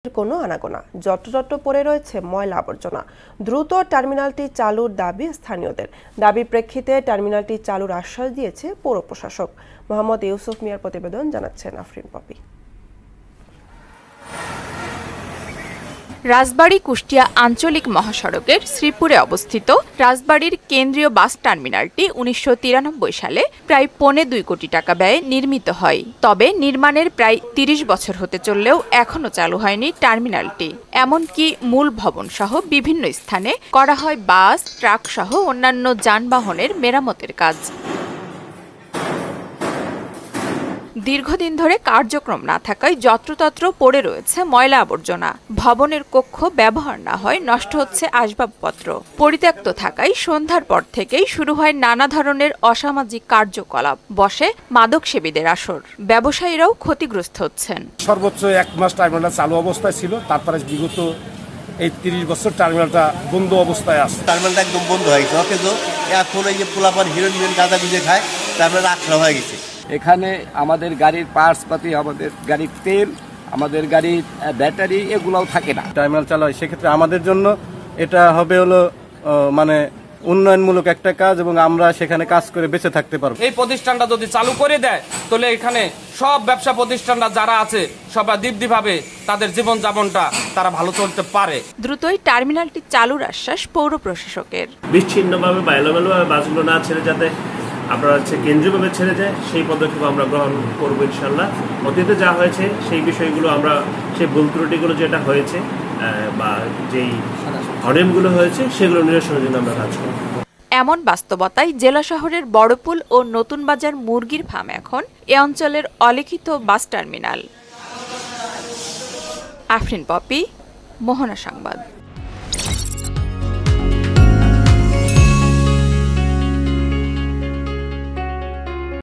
কোনো আনাগোনা যত্রতত্র পড়ে রয়েছে ময়লা আবর্জনা। দ্রুত টার্মিনালটি চালুর দাবি স্থানীয়দের। দাবির প্রেক্ষিতে টার্মিনালটি চালুর আশ্বাস দিয়েছে পৌর প্রশাসক। মোহাম্মদ ইউসুফ মিয়ার প্রতিবেদন জানাচ্ছেন আফরিন পপি। রাজবাড়ী কুষ্টিয়া আঞ্চলিক মহাসড়কের শ্রীপুরে অবস্থিত রাজবাড়ীর কেন্দ্রীয় বাস টার্মিনালটি ১৯৯৩ সালে প্রায় ২.৫ কোটি টাকা ব্যয়ে নির্মিত হয়। তবে নির্মাণের প্রায় ৩০ বছর হতে চললেও এখনো চালু হয়নি টার্মিনালটি। এমনকি মূল ভবন সহ বিভিন্ন স্থানে করা হয় বাস, ট্রাক সহ অন্যান্য যানবাহনের মেরামতের কাজ। দীর্ঘদিন ধরে কার্যক্রম না থাকায় যত্রতত্র পড়ে রয়েছে ময়লা আবর্জনা। ভবনের কক্ষ ব্যবহার না হয় নষ্ট হচ্ছে আসবাবপত্র। পরিত্যক্ত থাকায় সন্ধ্যার পর থেকেই শুরু হয় নানা ধরনের অসামাজিক কার্যকলাপ, বসে মাদক সেবীদের আসর। ব্যবসায়ীরাও ক্ষতিগ্রস্ত হচ্ছেন। সর্বোচ্চ ১ মাস টার্মিনাল চালু অবস্থায় ছিল, তারপরে বিগত এই ৩০ বছর টার্মিনালটা বন্ধ অবস্থায় আছে। টার্মিনালটা একদম বন্ধ হয়ে গেছে, অথচ এখন এই যে পোলাপান হিরোইন গাঁজা গুঁজে খায়, টার্মিনাল আখড়া হয়ে গেছে। এখানে আমাদের গাড়ির পার্টস পাতি, আমাদের গাড়ির তেল, আমাদের গাড়ির ব্যাটারি এগুলোও থাকে না। টার্মিনাল চালু হয়, সেক্ষেত্রে আমাদের জন্য এটা হবে হলো মানে উন্নয়নমূলক একটা কাজ, এবং আমরা সেখানে কাজ করে বেঁচে থাকতে পারবো। এই প্রতিষ্ঠানটা যদি চালু করে দেয়, তাহলে এখানে সব ব্যবসা প্রতিষ্ঠানরা যারা আছে সবাই দীপ্তিভাবে তাদের জীবনযাপনটা তারা ভালো চলতে পারে। দ্রুতই টার্মিনালটি চালুর আশ্বাস পৌর প্রশাসকের। বিচ্ছিন্নভাবে বা এলোমেলোভাবে বাসগুলো না ছেড়ে যাতে আপনারা কেন্দ্রীয়ভাবে ছেড়ে যায়, সেই পদক্ষেপ আমরা গ্রহণ করবো ইনশাল্লাহ। অতীতে যা হয়েছে সেই বিষয়গুলো আমরা, সেই ভুল ত্রুটিগুলো যেটা হয়েছে বা যেই অনিয়মগুলো হয়েছে সেগুলো নিরসনের জন্য আমরা কাজ করব। এমন বাস্তবতায় জেলা শহরের বড়পুল ও নতুন বাজার মুরগির ফার্ম এখন এ অঞ্চলের অলিখিত বাস টার্মিনাল। আফরিন পপি, মোহনা সংবাদ।